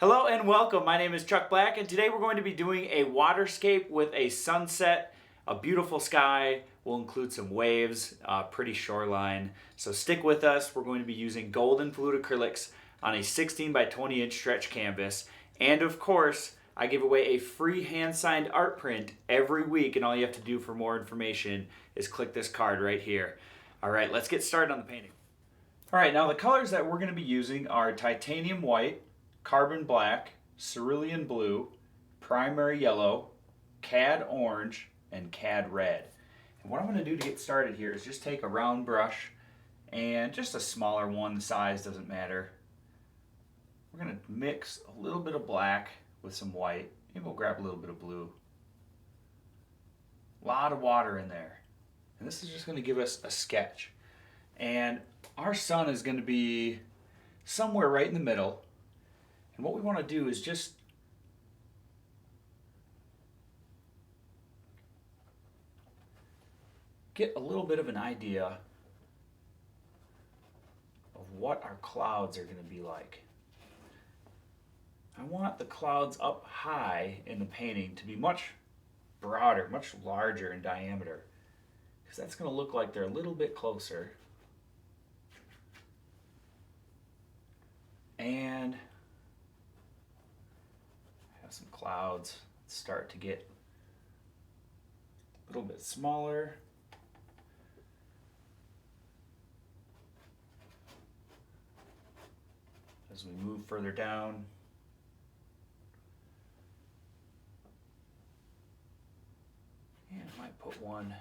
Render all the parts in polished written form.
Hello and welcome. My name is Chuck Black, and today we're going to be doing a waterscape with a sunset, a beautiful sky. We'll include some waves, pretty shoreline. So stick with us. We're going to be using golden fluid acrylics on a 16 by 20 inch stretch canvas. And of course, I give away a free hand-signed art print every week, and all you have to do for more information is click this card right here. All right, let's get started on the painting. All right, now the colors that we're going to be using are titanium white, carbon black, cerulean blue, primary yellow, cad orange, and cad red. And what I'm going to do to get started here is just take a round brush, and just a smaller one, the size doesn't matter. We're going to mix a little bit of black with some white. Maybe we'll grab a little bit of blue. A lot of water in there. And this is just going to give us a sketch. And our sun is going to be somewhere right in the middle. And what we want to do is just get a little bit of an idea of what our clouds are going to be like. I want the clouds up high in the painting to be much broader, much larger in diameter, because that's going to look like they're a little bit closer. And have some clouds start to get a little bit smaller. As we move further down. And I might put one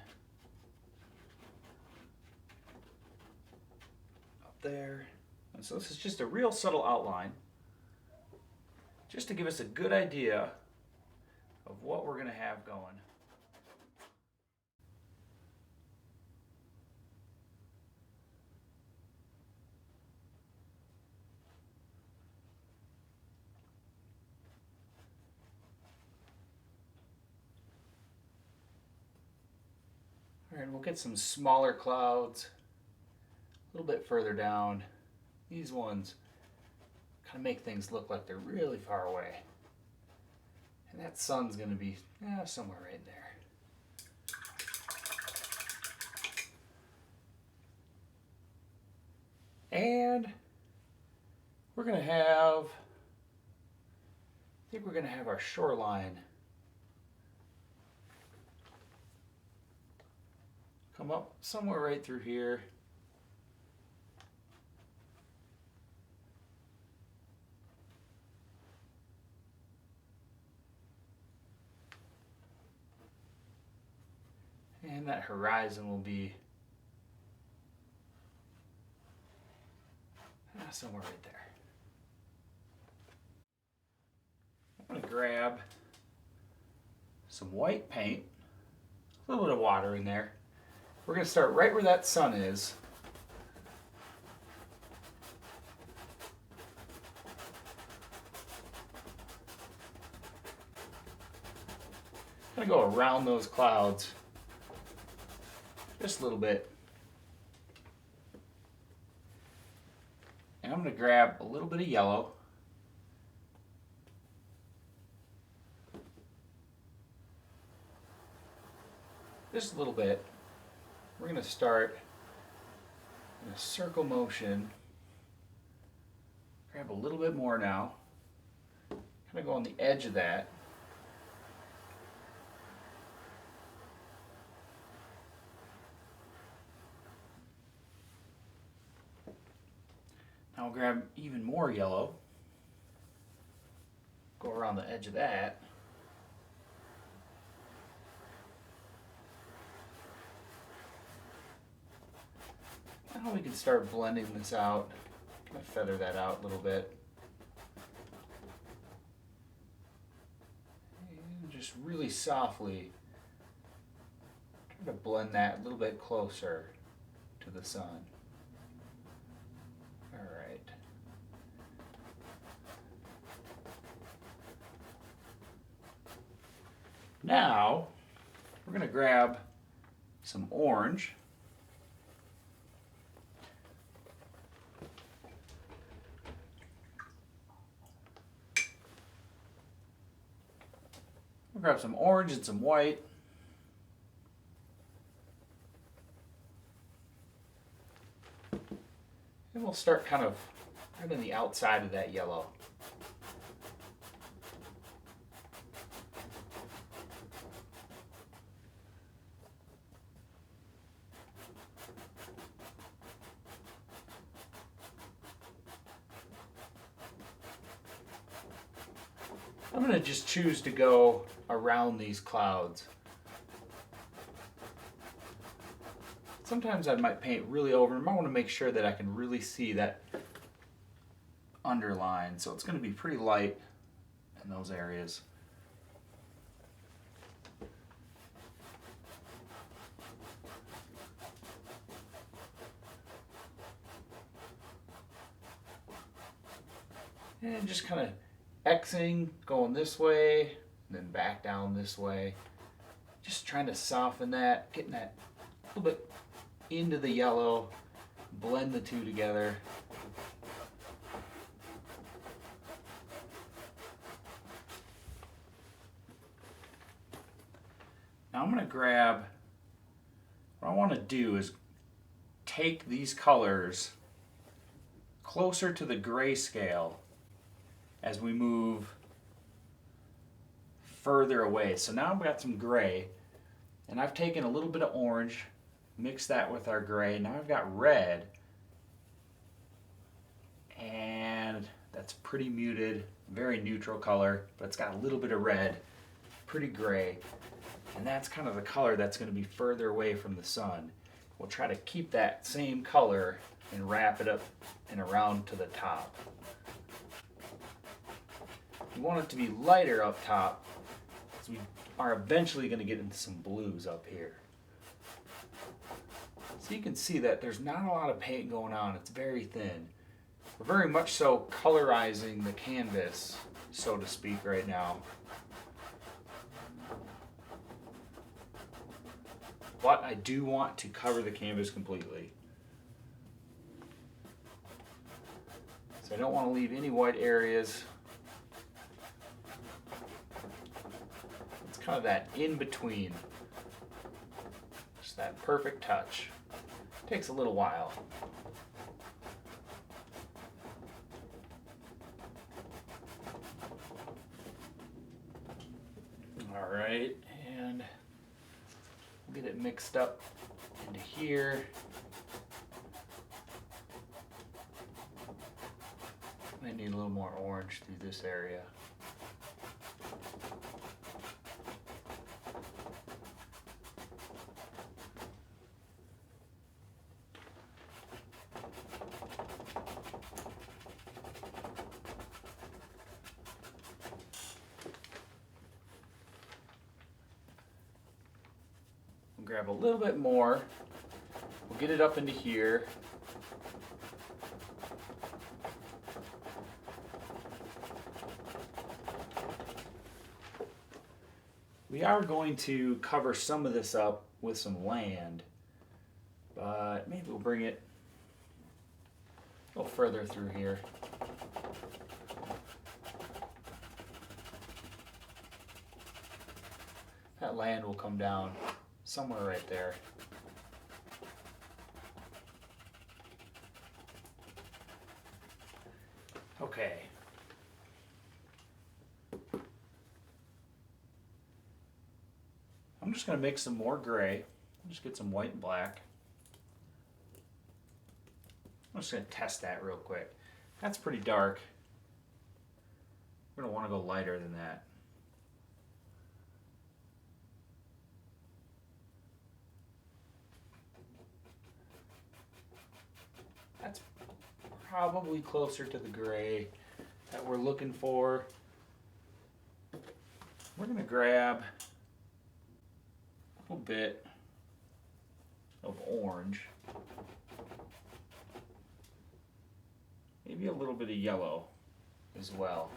up there. And so this is just a real subtle outline, just to give us a good idea of what we're going to have going. All right, we'll get some smaller clouds a little bit further down. These ones kind of make things look like they're really far away. And that sun's going to be somewhere right there. And we're going to have, I think we're going to have our shoreline come up somewhere right through here. And that horizon will be somewhere right there. I'm going to grab some white paint, a little bit of water in there. We're going to start right where that sun is. I'm going to go around those clouds just a little bit. And I'm going to grab a little bit of yellow. Just a little bit. We're going to start in a circle motion. Grab a little bit more now. Kind of go on the edge of that. Now I'll grab even more yellow. Go around the edge of that. Now we can start blending this out. I'm going to feather that out a little bit. And just really softly try to blend that a little bit closer to the sun. All right. Now we're going to grab some orange. grab some orange and some white. And we'll start kind of right on the outside of that yellow. I'm going to just choose to go around these clouds. Sometimes I might paint really over them. I want to make sure that I can really see that underline. So it's going to be pretty light in those areas. And just kind of Xing, going this way, and then back down this way. Just trying to soften that, getting that a little bit into the yellow, blend the two together. Now I'm going to grab, what I want to do is take these colors closer to the grayscale as we move further away. So now I've got some gray, and I've taken a little bit of orange, mixed that with our gray. Now I've got red, and that's pretty muted, very neutral color, but it's got a little bit of red, pretty gray. And that's kind of the color that's going to be further away from the sun. We'll try to keep that same color and wrap it up and around to the top. We want it to be lighter up top, because we are eventually going to get into some blues up here. So you can see that there's not a lot of paint going on. It's very thin. We're very much so colorizing the canvas, so to speak, right now. But I do want to cover the canvas completely. So I don't want to leave any white areas. It's kind of that in between. Just that perfect touch. Takes a little while. All right, and we'll get it mixed up into here. Might need a little more orange through this area. Grab a little bit more. We'll get it up into here. We are going to cover some of this up with some land, but maybe we'll bring it a little further through here. That land will come down somewhere right there. Okay. I'm just going to make some more gray. Just get some white and black. I'm just going to test that real quick. That's pretty dark. We're going to want to go lighter than that. That's probably closer to the gray that we're looking for. We're going to grab a little bit of orange, maybe a little bit of yellow as well.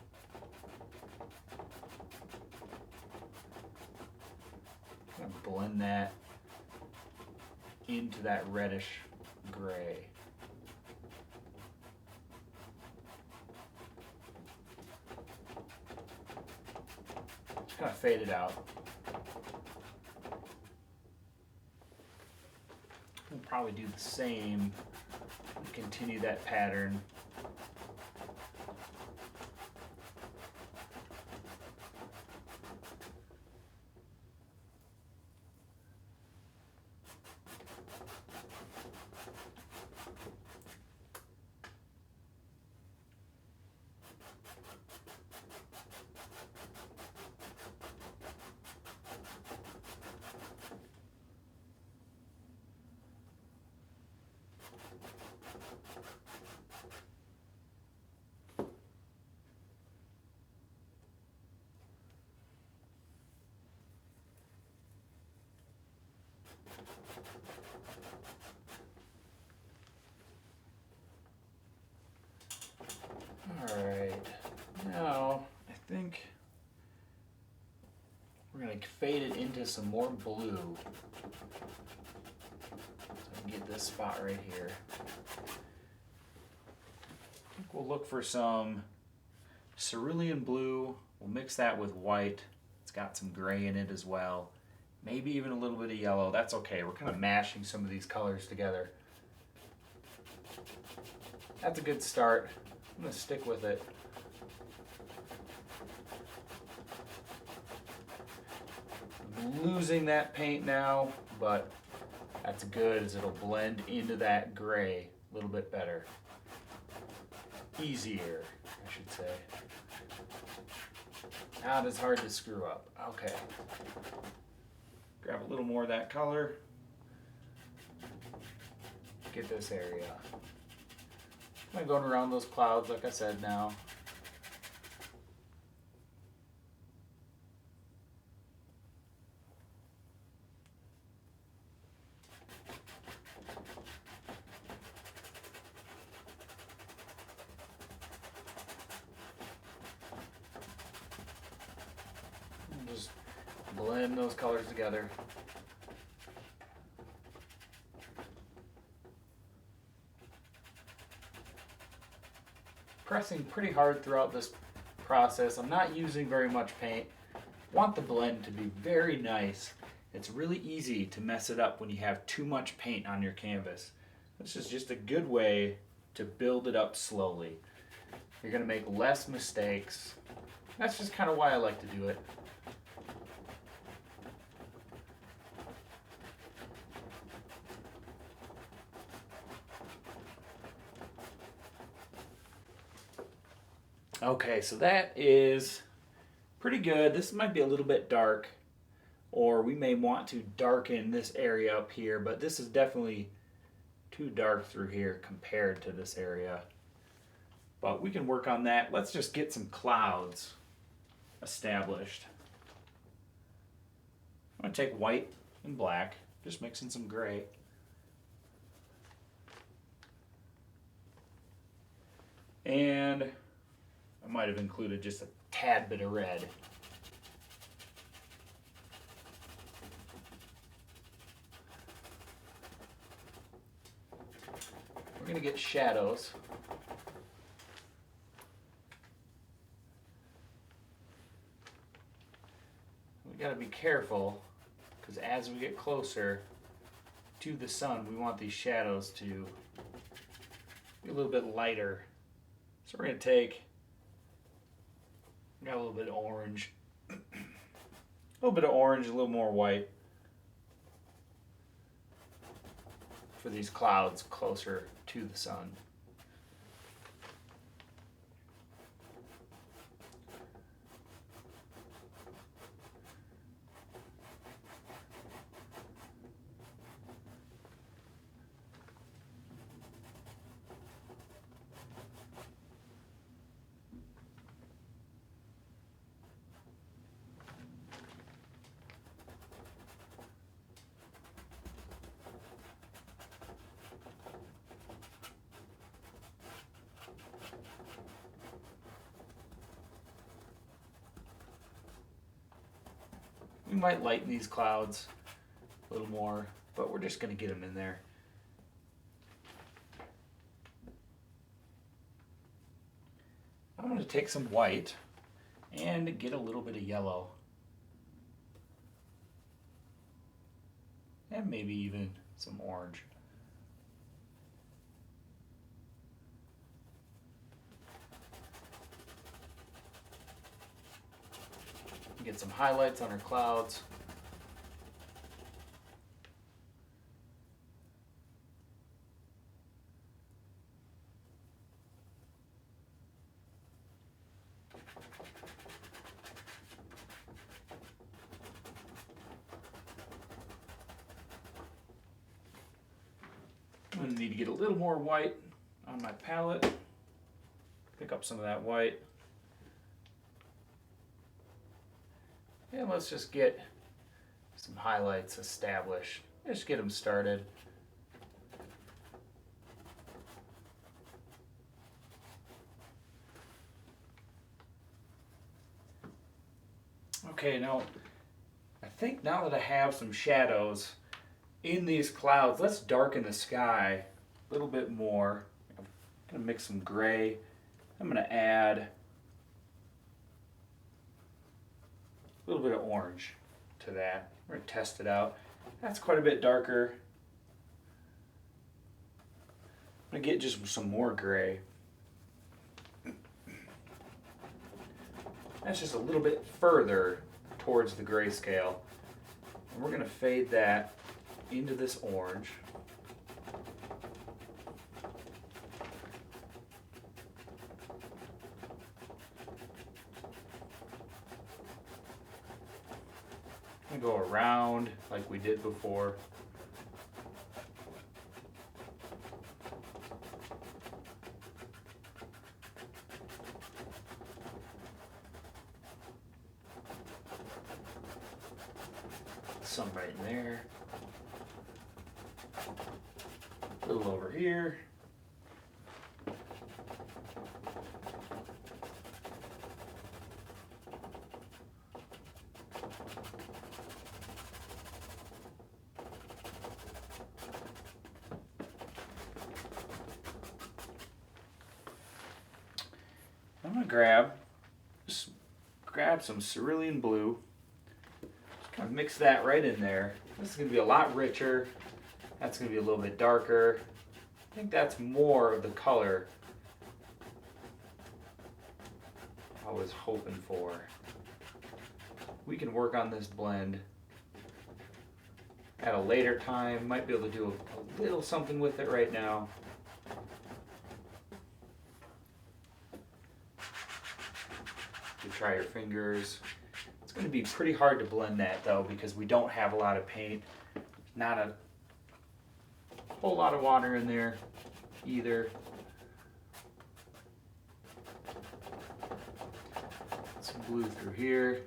I'm going to blend that into that reddish gray. kind of fade it out. We'll probably do the same and continue that pattern. Alright, now I think we're going to fade it into some more blue. So I can get this spot right here. I think we'll look for some cerulean blue. We'll mix that with white. It's got some gray in it as well. Maybe even a little bit of yellow. That's okay. We're kind of mashing some of these colors together. That's a good start. I'm going to stick with it. I'm losing that paint now, but that's good as it'll blend into that gray a little bit better. Easier, I should say. Not as hard to screw up. Okay. Grab a little more of that color. Get this area. I'm going around those clouds, like I said now. And just blend those colors together. Pressing pretty hard throughout this process. I'm not using very much paint. Want the blend to be very nice. It's really easy to mess it up when you have too much paint on your canvas. This is just a good way to build it up slowly. You're going to make less mistakes. That's just kind of why I like to do it. Okay, so that is pretty good. This might be a little bit dark, or we may want to darken this area up here, but this is definitely too dark through here compared to this area. But we can work on that. Let's just get some clouds established. I'm going to take white and black, just mixing some gray. And I might have included just a tad bit of red. We're going to get shadows. We got to be careful because as we get closer to the sun, we want these shadows to be a little bit lighter. So we're going to take, got a little bit of orange, a little more white for these clouds closer to the sun. We might lighten these clouds a little more, but we're just going to get them in there. I'm going to take some white and get a little bit of yellow. and maybe even some orange. Get some highlights on our clouds. I'm going to need to get a little more white on my palette. Pick up some of that white. And let's just get some highlights established. Just get them started. Okay, now I think now that I have some shadows in these clouds, let's darken the sky a little bit more. I'm going to mix some gray. I'm going to add a little bit of orange to that. We're going to test it out. That's quite a bit darker. I'm going to get just some more gray. That's just a little bit further towards the grayscale. And we're going to fade that into this orange. And go around like we did before. Some right in there. A little over here. I'm going to grab some cerulean blue. Just kind of mix that right in there. This is going to be a lot richer. That's going to be a little bit darker. I think that's more of the color I was hoping for. We can work on this blend at a later time. Might be able to do a little something with it right now. You try your fingers. It's going to be pretty hard to blend that though because we don't have a lot of paint. Not a whole lot of water in there either. Some blue through here.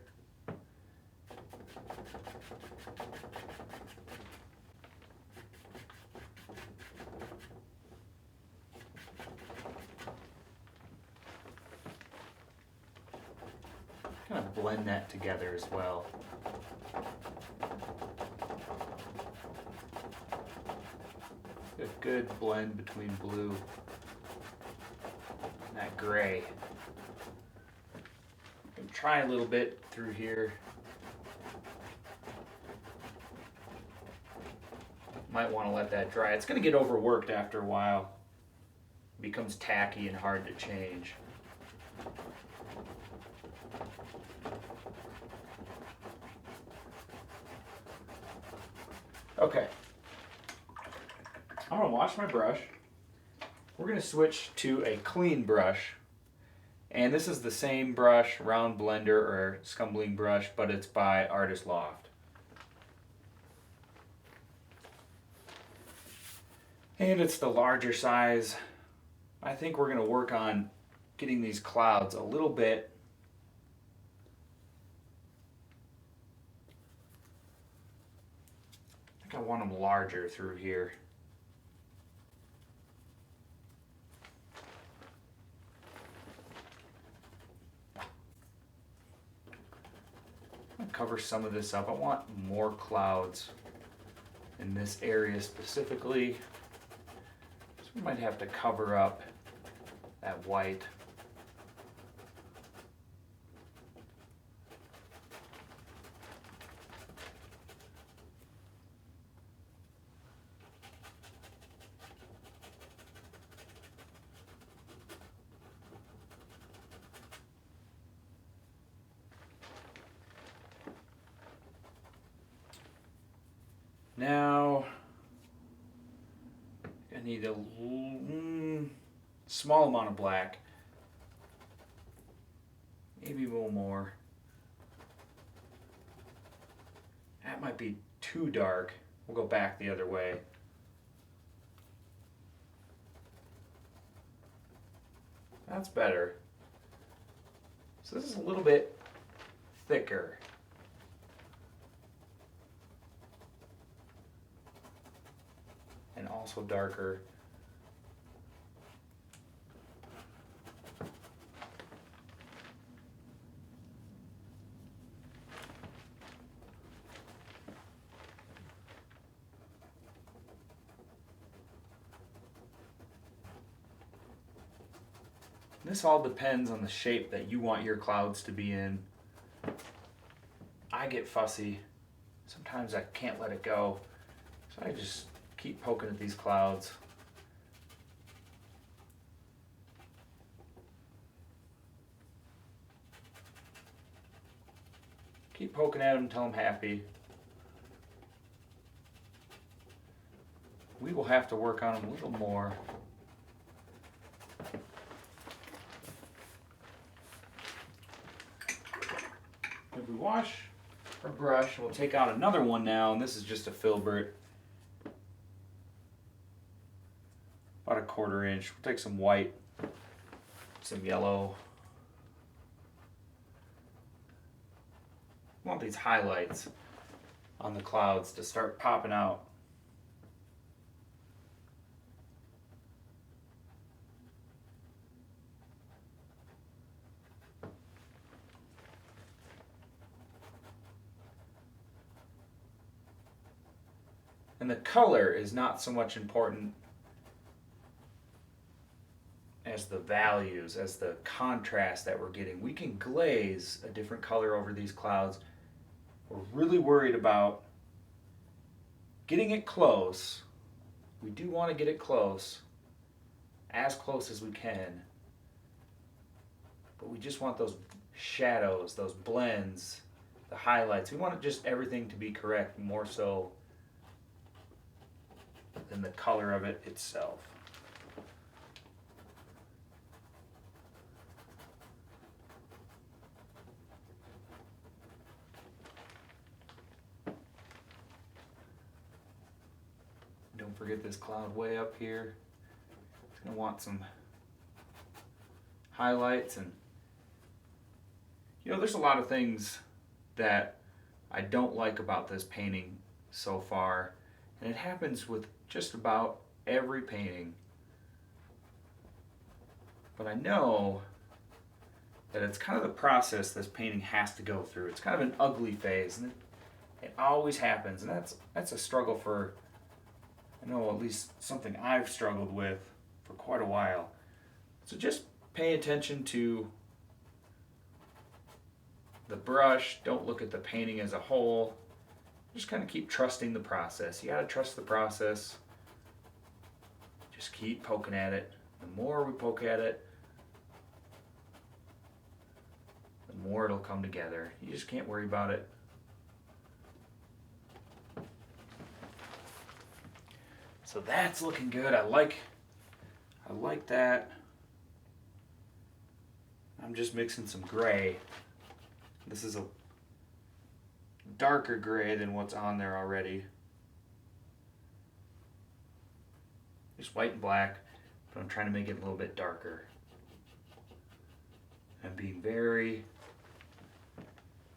Kind of blend that together as well. A good blend between blue and that gray. Try a little bit through here. Might want to let that dry. It's going to get overworked after a while. It becomes tacky and hard to change. Okay. I'm going to wash my brush. We're going to switch to a clean brush. And this is the same brush, round blender or scumbling brush, but it's by Artist Loft. And it's the larger size. I think we're going to work on getting these clouds a little bit I think I want them larger through here. I'm going to cover some of this up. I want more clouds in this area specifically. So we might have to cover up that white. Now, I need a small amount of black. Maybe a little more. That might be too dark. We'll go back the other way. That's better. So this is a little bit thicker. And also darker. This all depends on the shape that you want your clouds to be in. I get fussy. Sometimes I can't let it go. So I just keep poking at these clouds. Keep poking at them until I'm happy. We will have to work on them a little more. If we wash our brush, we'll take out another one now, and this is just a filbert. About a 1/4 inch. We'll take some white, some yellow. We want these highlights on the clouds to start popping out. And the color is not so much important as the values, as the contrast that we're getting. We can glaze a different color over these clouds. We're really worried about getting it close. We do want to get it close, as close as we can. But we just want those shadows, those blends, the highlights. We want just everything to be correct, more so than the color of it itself. Don't forget this cloud way up here. It's going to want some highlights, and there's a lot of things that I don't like about this painting so far, and it happens with just about every painting. But I know that it's kind of the process this painting has to go through. It's kind of an ugly phase, and it always happens, and that's a struggle for, I know, at least something I've struggled with for quite a while. So just pay attention to the brush. Don't look at the painting as a whole. Just kind of keep trusting the process. You gotta trust the process. Just keep poking at it. The more we poke at it, the more it'll come together. You just can't worry about it. So that's looking good. I like that. I'm just mixing some gray. This is a darker gray than what's on there already. Just white and black, but I'm trying to make it a little bit darker. I'm being very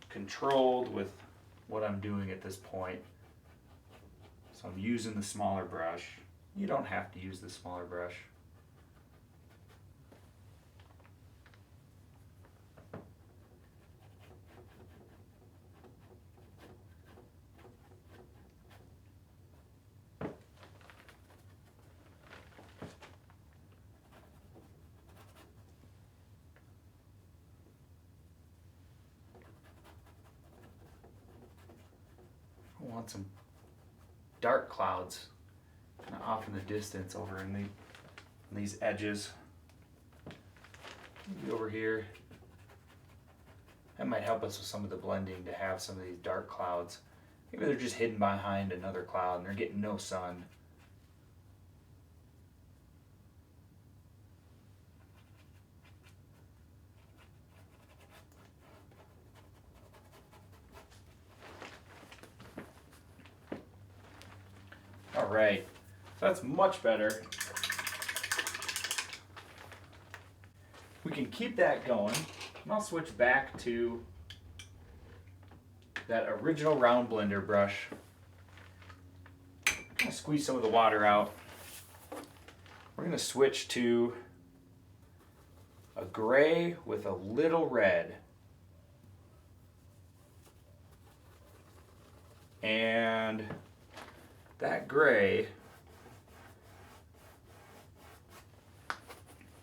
controlled with what I'm doing at this point. So I'm using the smaller brush. You don't have to use the smaller brush. I want some dark clouds kind of off in the distance over in these edges. Maybe over here. That might help us with some of the blending, to have some of these dark clouds Maybe they're just hidden behind another cloud and they're getting no sun. All right, so that's much better. We can keep that going, and I'll switch back to that original round blender brush. I'm gonna squeeze some of the water out. We're gonna switch to a gray with a little red. And that gray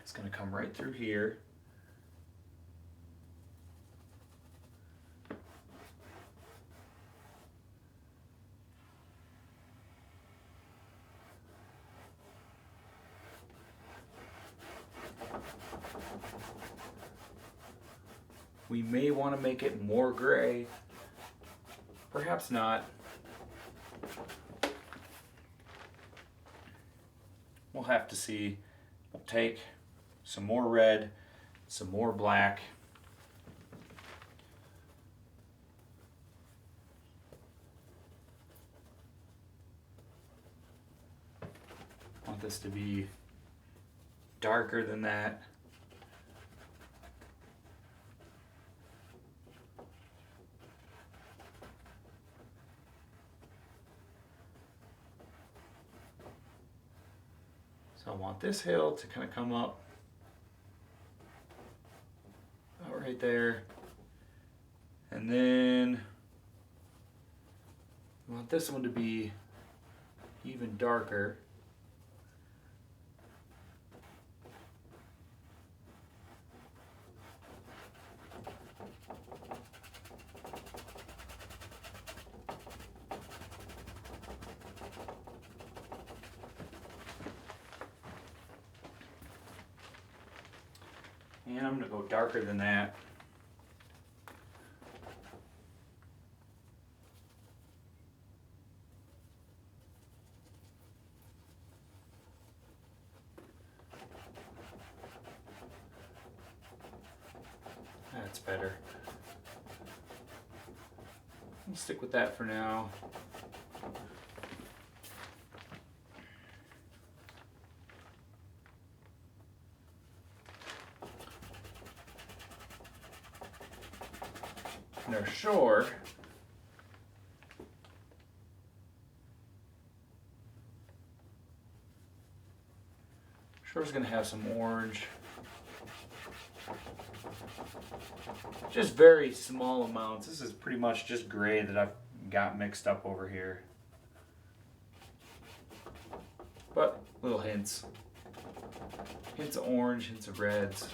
is going to come right through here. We may want to make it more gray, perhaps not. We'll have to see. We'll take some more red, some more black. I want this to be darker than that. So I want this hill to kind of come up about right there. And then I want this one to be even darker. And I'm going to go darker than that. That's better. I'll stick with that for now. And our shore shore's going to have some orange. Just very small amounts. This is pretty much just gray that I've got mixed up over here. But little hints. Hints of orange, hints of reds.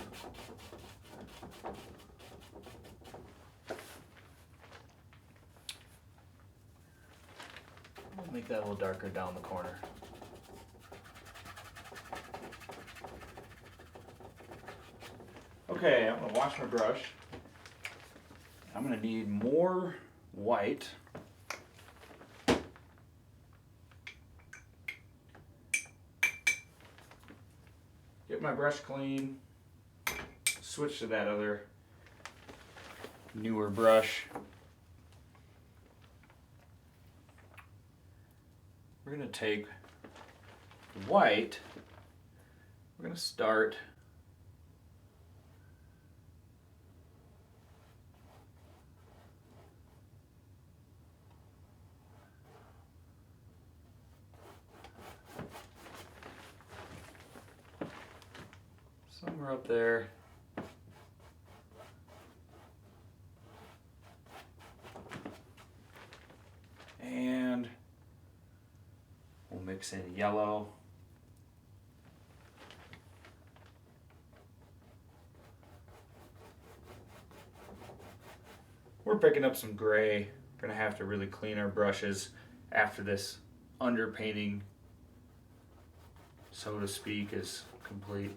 I'll make that a little darker down the corner. Okay, I'm going to wash my brush. I'm going to need more white. Get my brush clean. Switch to that other newer brush. We're going to take white. We're going to start somewhere up there. And we'll mix in yellow. We're picking up some gray. We're gonna have to really clean our brushes after this underpainting, so to speak, is complete.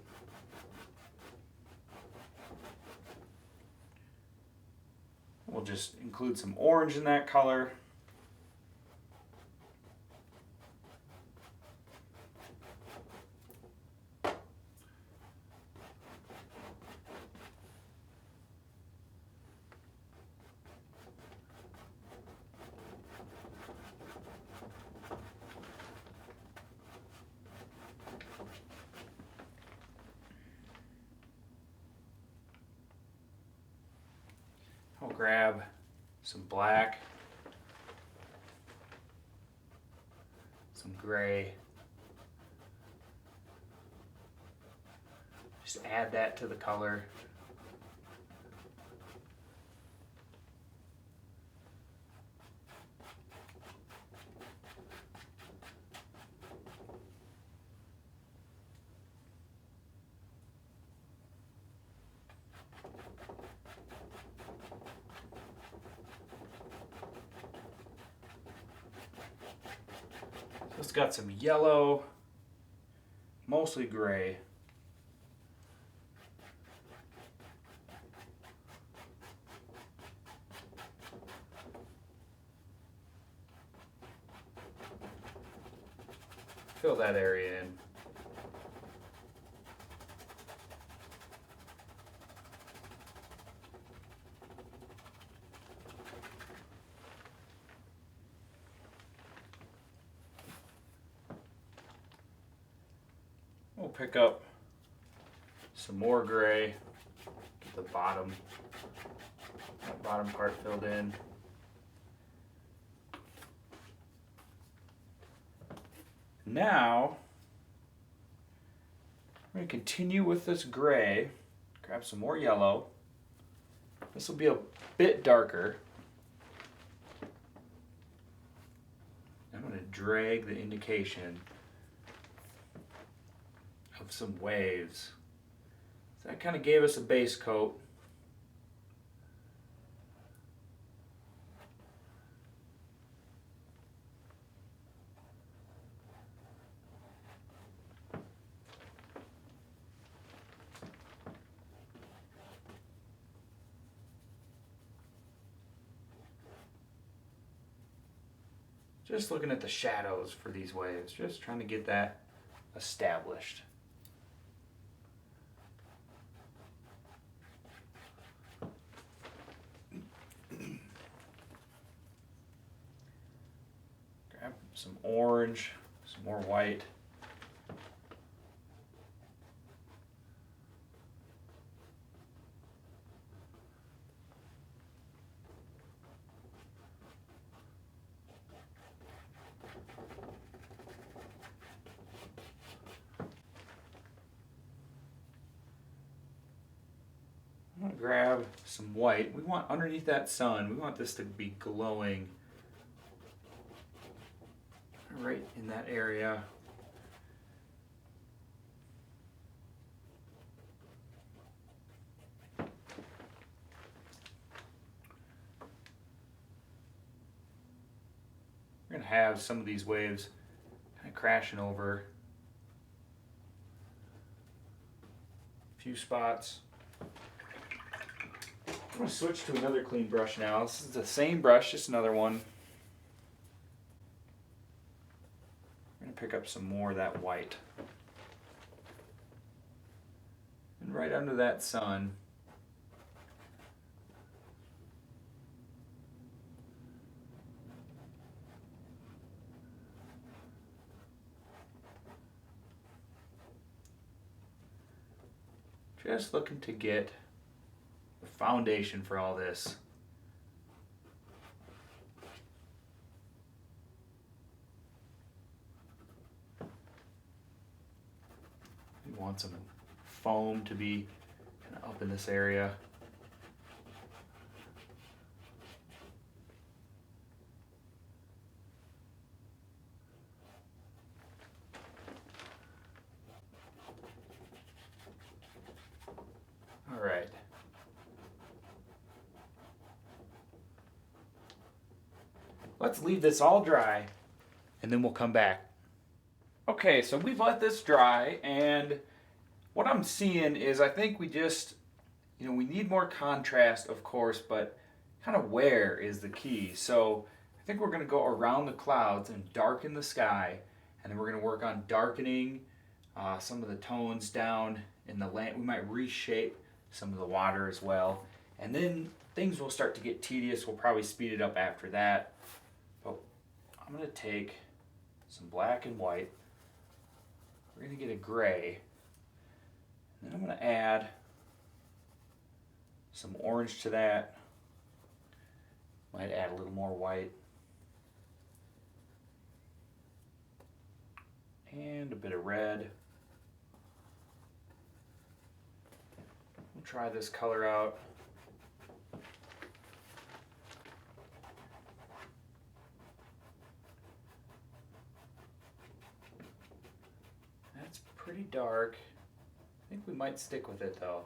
We'll just include some orange in that color. grab some black, some gray. Just add that to the color. It's got some yellow, mostly gray. Fill that area in. We'll pick up some more gray, get the bottom, that bottom part filled in. Now, we're going to continue with this gray, grab some more yellow. This will be a bit darker. I'm going to drag the indication of some waves. So that kind of gave us a base coat. Just looking at the shadows for these waves, just trying to get that established. Grab some orange, some more white. I'm going to grab some white. We want underneath that sun, we want this to be glowing right in that area. We're going to have some of these waves kind of crashing over a few spots. I'm going to switch to another clean brush now. This is the same brush, just another one. I'm going to pick up some more of that white. And right under that sun, just looking to get the foundation for all this. We want some foam to be kind of up in this area. All right. Let's leave this all dry and then we'll come back. Okay, so we've let this dry, and what I'm seeing is I think we just, we need more contrast, of course, but kind of where is the key. So I think we're going to go around the clouds and darken the sky, and then we're going to work on darkening some of the tones down in the land. We might reshape some of the water as well, and then things will start to get tedious. We'll probably speed it up after that. But I'm going to take some black and white. We're going to get a gray. And then I'm going to add some orange to that. Might add a little more white. And a bit of red. We'll try this color out. That's pretty dark. I think we might stick with it though.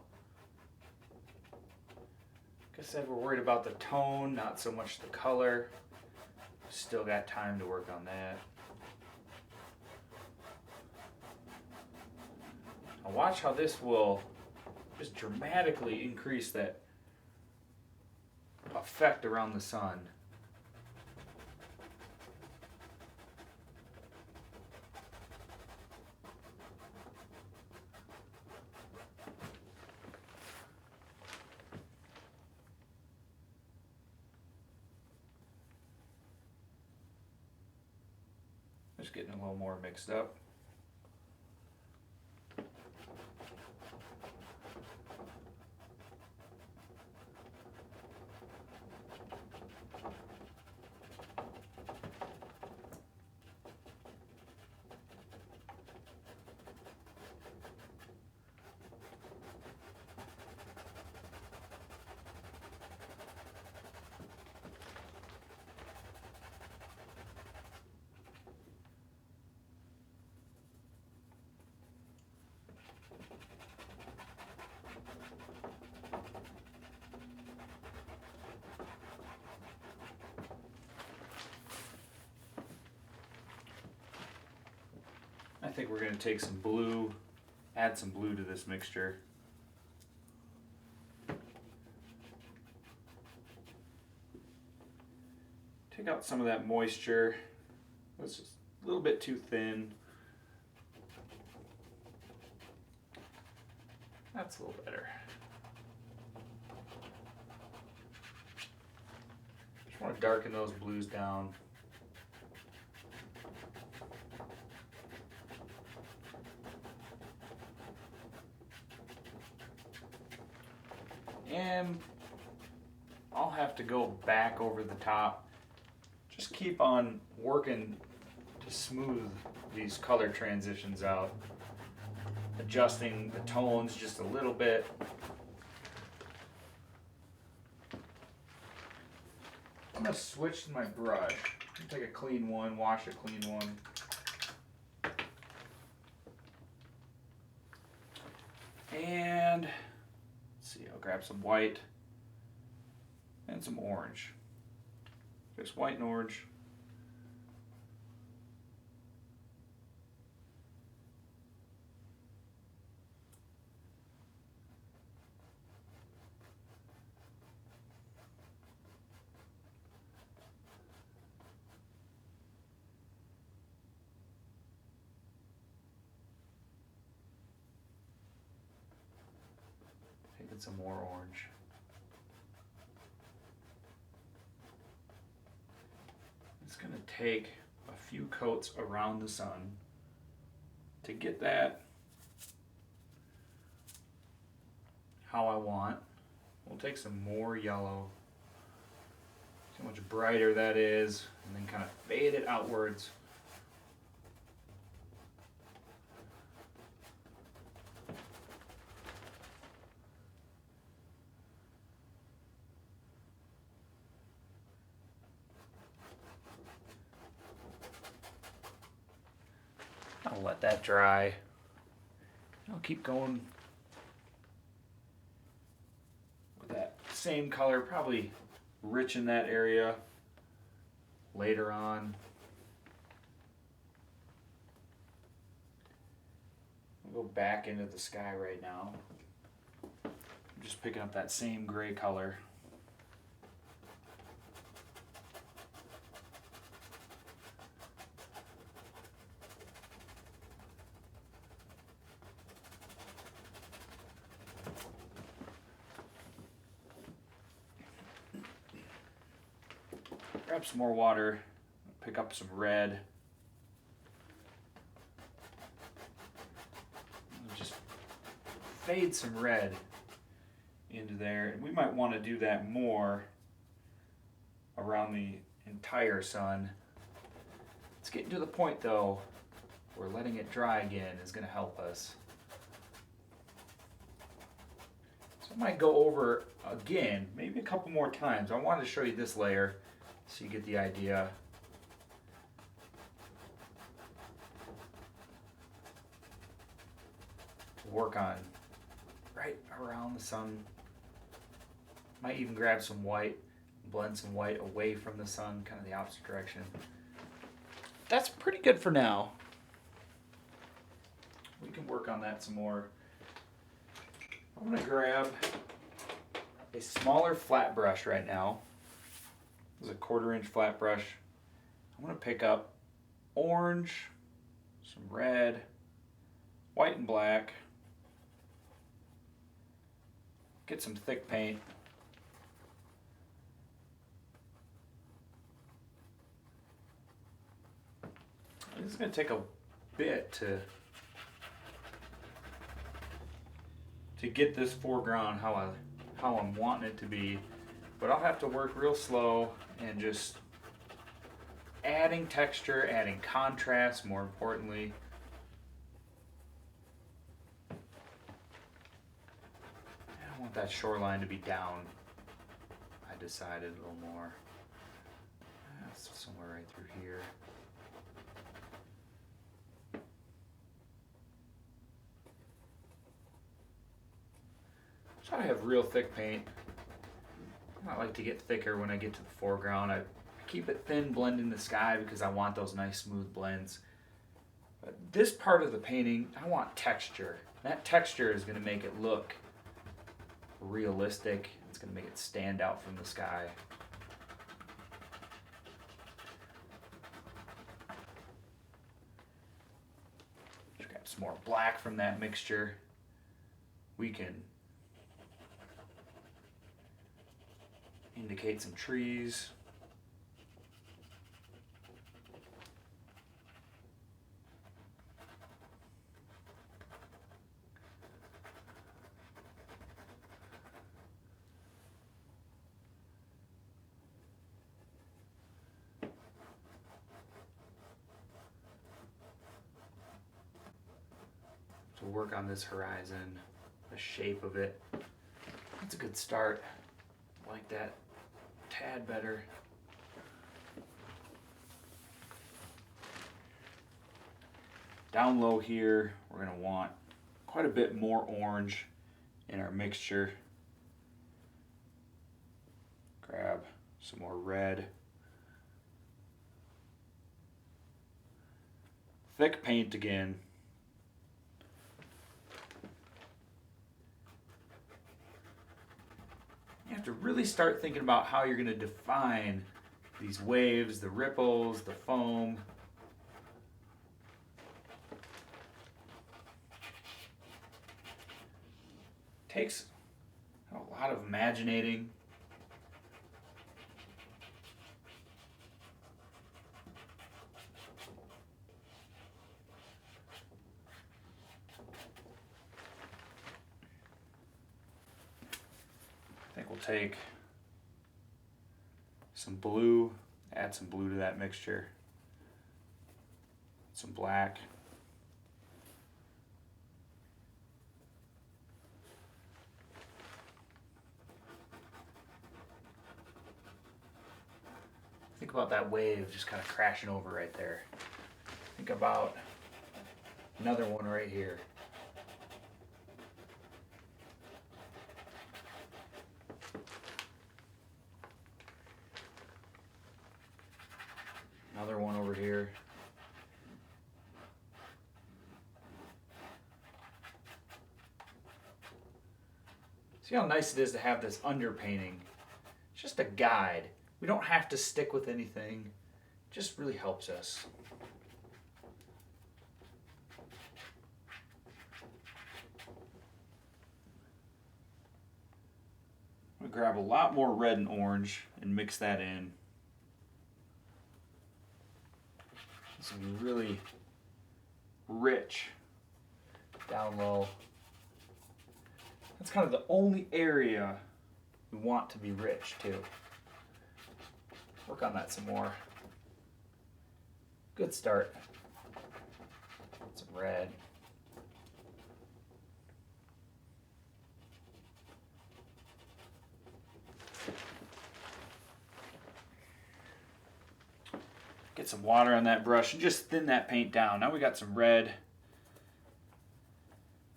Like I said, we're worried about the tone, not so much the color. Still got time to work on that. Now watch how this will just dramatically increase that effect around the sun. Just getting a little more mixed up. I think we're going to take some blue, add some blue to this mixture. Take out some of that moisture. It's just a little bit too thin. That's a little better. Just want to darken those blues down. And I'll have to go back over the top. Just keep on working to smooth these color transitions out. Adjusting the tones just a little bit. I'm going to switch to my brush. Take a clean one, wash a clean one. And let's see, I'll grab some white and some orange. Just white and orange. Taking some more orange. It's going to take a few coats around the sun to get that how I want. We'll take some more yellow. See how much brighter that is, and then kind of fade it outwards. I'll let that dry. I'll keep going with that same color, probably rich in that area later on. We'll go back into the sky right now. I'm just picking up that same gray color. Grab some more water, pick up some red. Just fade some red into there. And we might want to do that more around the entire sun. It's getting to the point though where letting it dry again is going to help us. So I might go over again, maybe a couple more times. I wanted to show you this layer so you get the idea. Work on right around the sun. Might even grab some white, blend some white away from the sun, kind of the opposite direction. That's pretty good for now. We can work on that some more. I'm going to grab a smaller flat brush right now. This is a 1/4 inch flat brush. I'm going to pick up orange, some red, white and black. Get some thick paint. This is going to take a bit to get this foreground how I'm wanting it to be, but I'll have to work real slow and just adding texture, adding contrast, more importantly. I don't want that shoreline to be down. I decided a little more. That's somewhere right through here. Try to have real thick paint. I like to get thicker when I get to the foreground. I keep it thin, blend in the sky because I want those nice smooth blends. But this part of the painting, I want texture. That texture is going to make it look realistic. It's going to make it stand out from the sky. Just grab some more black from that mixture. We can indicate some trees. So work on this horizon, the shape of it. That's a good start. I like that tad better. Down low here, we're going to want quite a bit more orange in our mixture. Grab some more red. Thick paint again. You have to really start thinking about how you're going to define these waves, the ripples, the foam. Takes a lot of imaginating. I think we'll take some blue, add some blue to that mixture, some black. Think about that wave just kind of crashing over right there. Think about another one right here. Another one over here. See how nice it is to have this underpainting. It's just a guide. We don't have to stick with anything. It just really helps us. I'm gonna grab a lot more red and orange and mix that in. It's gonna be really rich down low. That's kind of the only area we want to be rich too. work on that some more. Good start. Some red. Get some water on that brush and just thin that paint down. Now we got some red,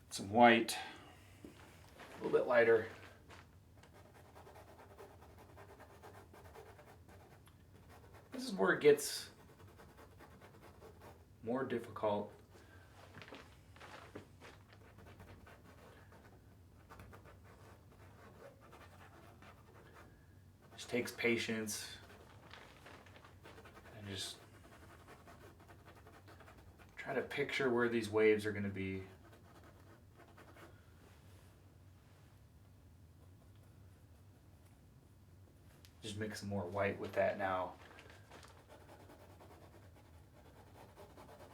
some white, a little bit lighter. This is where it gets more difficult. Just takes patience and just try to picture where these waves are going to be. Just mix some more white with that now.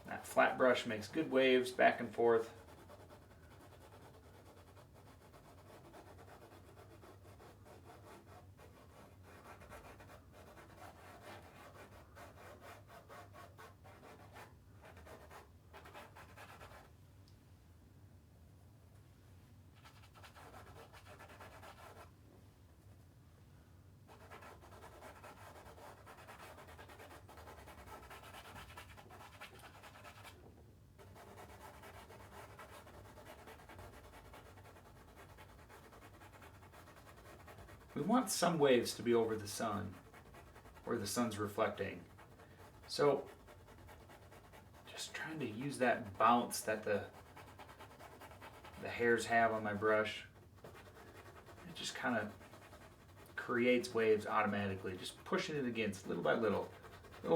That flat brush makes good waves back and forth. We want some waves to be over the sun, where the sun's reflecting. So, just trying to use that bounce that the hairs have on my brush. It just kind of creates waves automatically, just pushing it against little by little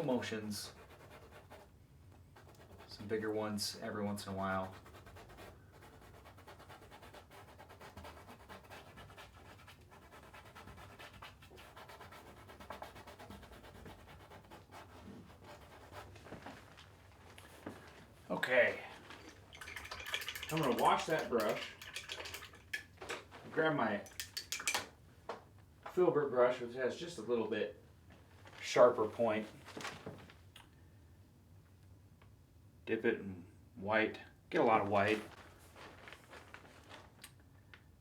motions. Some bigger ones every once in a while. Okay, I'm going to wash that brush, grab my filbert brush, which has just a little bit sharper point, dip it in white, get a lot of white,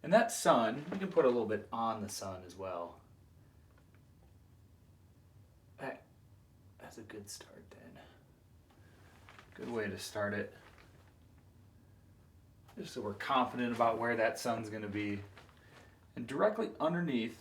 and that sun, we can put a little bit on the sun as well. That's a good start then. Good way to start it. Just so we're confident about where that sun's going to be. And directly underneath,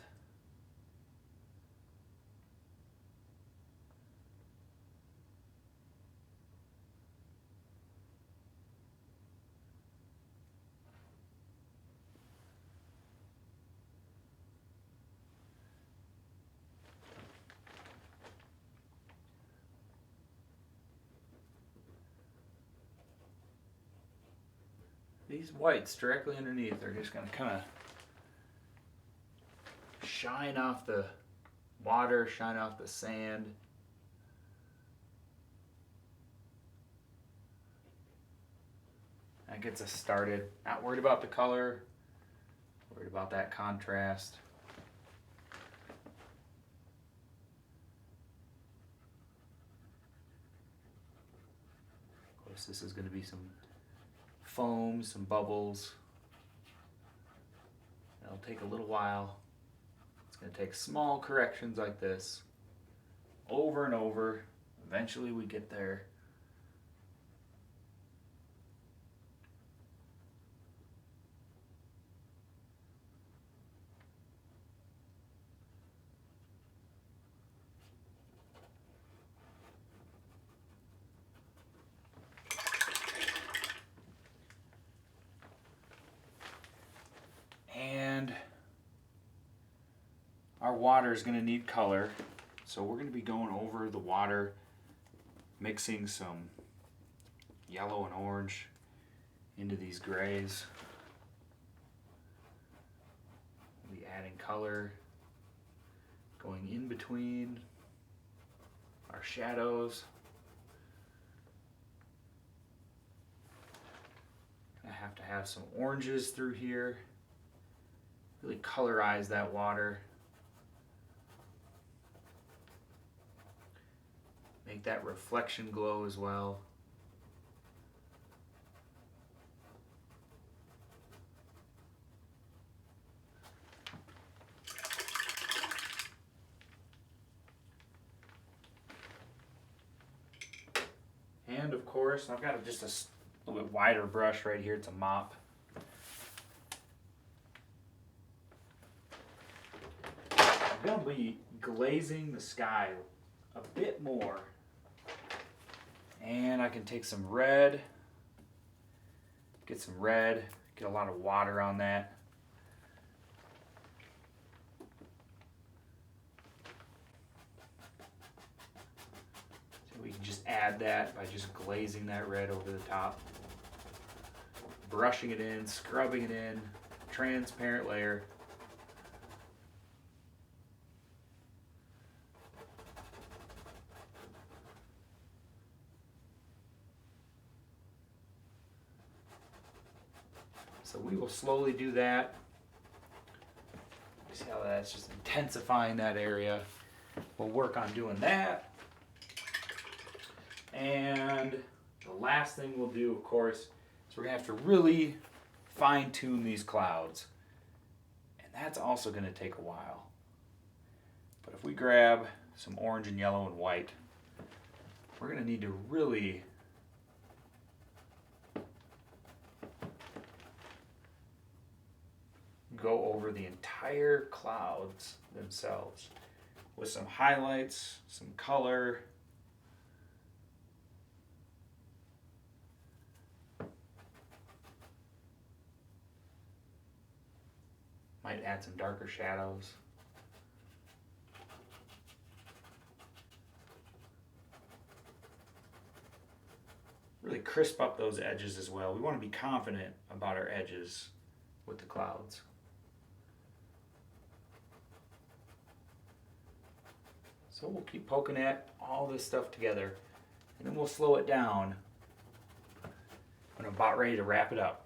these whites directly underneath are just going to kind of shine off the water, shine off the sand. That gets us started. Not worried about the color, worried about that contrast. Of course, this is going to be some foam, some bubbles. It'll take a little while. It's going to take small corrections like this over and over. Eventually we get there. And our water is going to need color, so we're going to be going over the water, mixing some yellow and orange into these grays. We'll be adding color, going in between our shadows. I have to have some oranges through here. Really colorize that water. Make that reflection glow as well. And of course, I've got just a little bit wider brush right here. It's a mop. I'm going to be glazing the sky a bit more. And I can take some red, get a lot of water on that. So we can just add that by just glazing that red over the top. Brushing it in, scrubbing it in, transparent layer. So we will slowly do that. See how that's just intensifying that area. We'll work on doing that. And the last thing we'll do, of course, is we're gonna have to really fine tune these clouds. And that's also gonna take a while. But if we grab some orange and yellow and white, we're gonna need to really go over the entire clouds themselves with some highlights, some color. Might add some darker shadows. Really crisp up those edges as well. We want to be confident about our edges with the clouds. So we'll keep poking at all this stuff together, and then we'll slow it down when I'm about ready to wrap it up.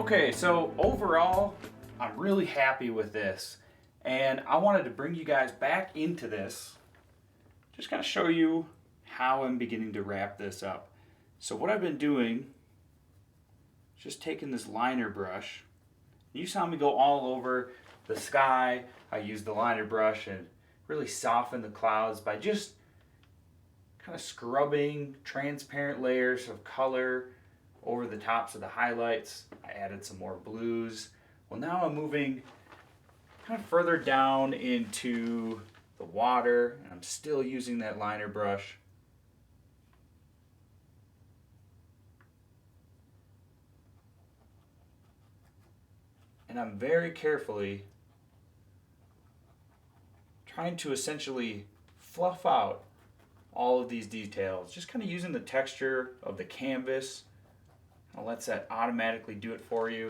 Okay, so overall, I'm really happy with this. And I wanted to bring you guys back into this, just kind of show you how I'm beginning to wrap this up. So what I've been doing is just taking this liner brush. You saw me go all over the sky. I used the liner brush and really soften the clouds by just kind of scrubbing transparent layers of color over the tops of the highlights. I added some more blues. Well, now I'm moving kind of further down into the water, and I'm still using that liner brush. And I'm very carefully trying to essentially fluff out all of these details, just kind of using the texture of the canvas. I'll let that automatically do it for you.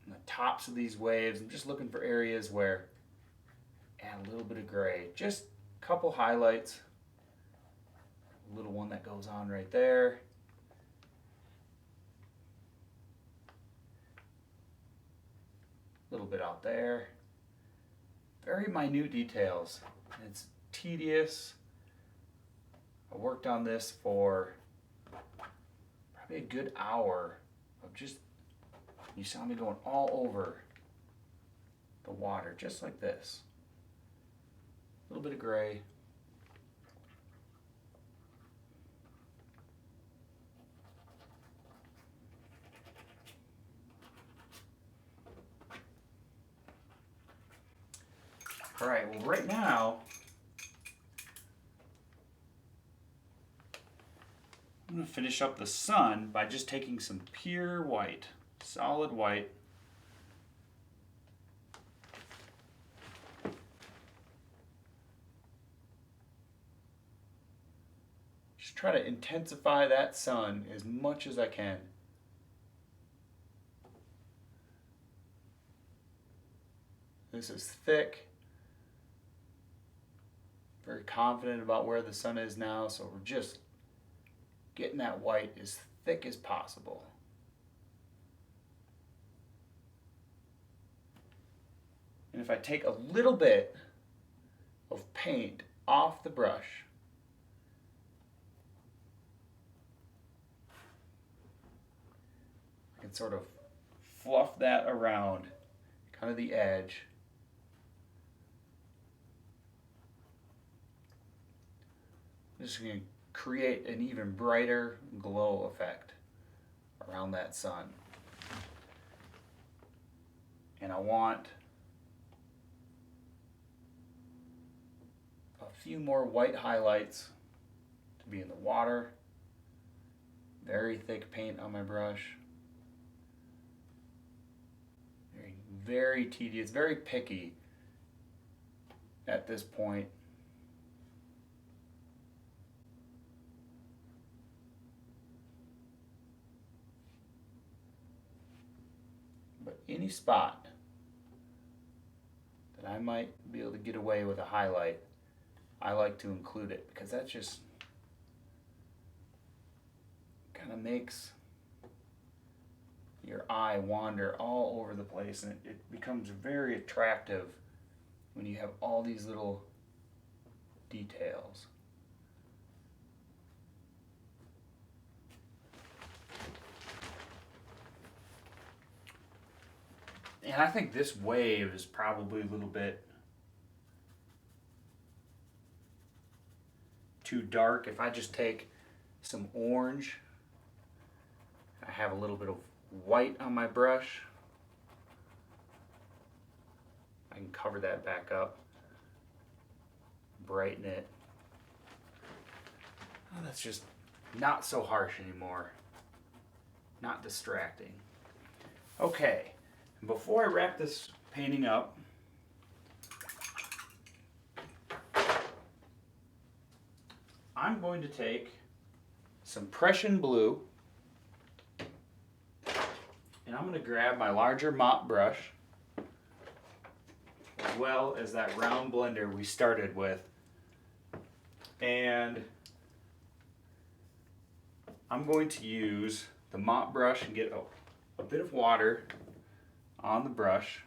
And the tops of these waves, I'm just looking for areas where add a little bit of gray. Just a couple highlights. A little one that goes on right there. A little bit out there. Very minute details. It's tedious. I worked on this for probably a good hour of just, you saw me going all over the water, just like this. A little bit of gray. All right, well right now, I'm going to finish up the sun by just taking some pure white, solid white. Just try to intensify that sun as much as I can. This is thick. Very confident about where the sun is now, so we're just getting that white as thick as possible. And if I take a little bit of paint off the brush, I can sort of fluff that around kind of the edge. This is going to create an even brighter glow effect around that sun. And I want a few more white highlights to be in the water. Very thick paint on my brush. Very tedious, very picky at this point. But any spot that I might be able to get away with a highlight, I like to include it because that just kind of makes your eye wander all over the place, and it becomes very attractive when you have all these little details. And I think this wave is probably a little bit too dark. If I just take some orange, I have a little bit of white on my brush, I can cover that back up, brighten it. Oh, that's just not so harsh anymore, not distracting. Okay, before I wrap this painting up, I'm going to take some Prussian blue, and I'm going to grab my larger mop brush as well as that round blender we started with, and I'm going to use the mop brush and get a bit of water on the brush.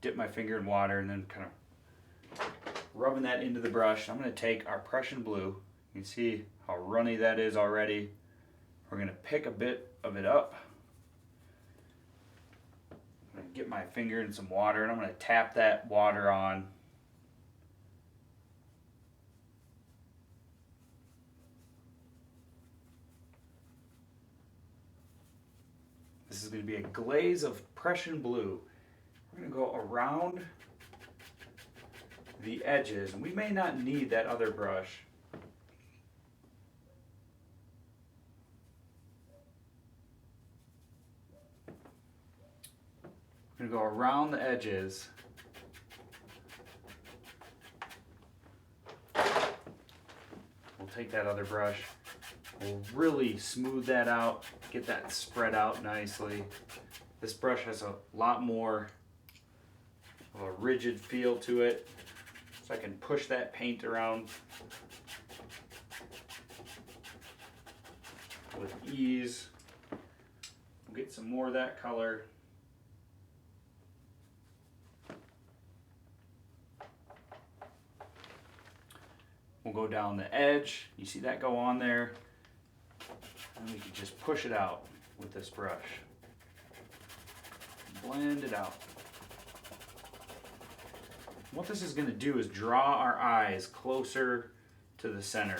Dip my finger in water and then kind of rubbing that into the brush. I'm going to take our Prussian blue. You can see how runny that is already. We're going to pick a bit of it up. I'm going to get my finger in some water and I'm going to tap that water on. This is going to be a glaze of Prussian blue. We're going to go around the edges, and we may not need that other brush. We're going to go around the edges. We'll take that other brush. We'll really smooth that out, get that spread out nicely. This brush has a lot more of a rigid feel to it, so I can push that paint around with ease. We'll get some more of that color. We'll go down the edge. You see that go on there? And we can just push it out with this brush. Blend it out. What this is going to do is draw our eyes closer to the center.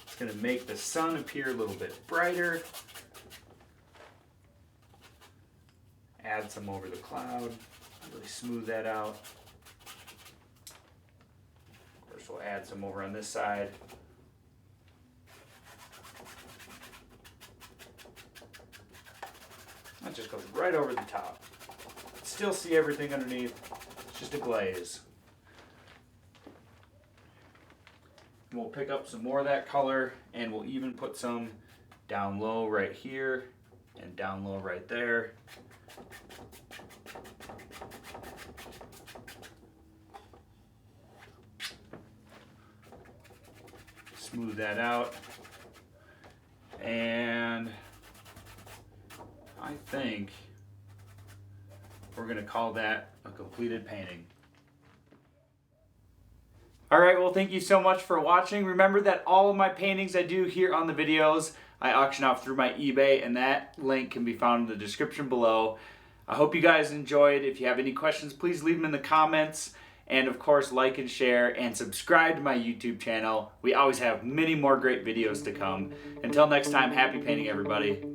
It's going to make the sun appear a little bit brighter. Add some over the cloud. Really smooth that out. Of course, we'll add some over on this side. That just goes right over the top. Still see everything underneath. It's just a glaze. And we'll pick up some more of that color and we'll even put some down low right here and down low right there. Smooth that out. And I think we're going to call that a completed painting. Alright, well thank you so much for watching. Remember that all of my paintings I do here on the videos, I auction off through my eBay, and that link can be found in the description below. I hope you guys enjoyed. If you have any questions, please leave them in the comments. And of course, like and share and subscribe to my YouTube channel. We always have many more great videos to come. Until next time, happy painting everybody.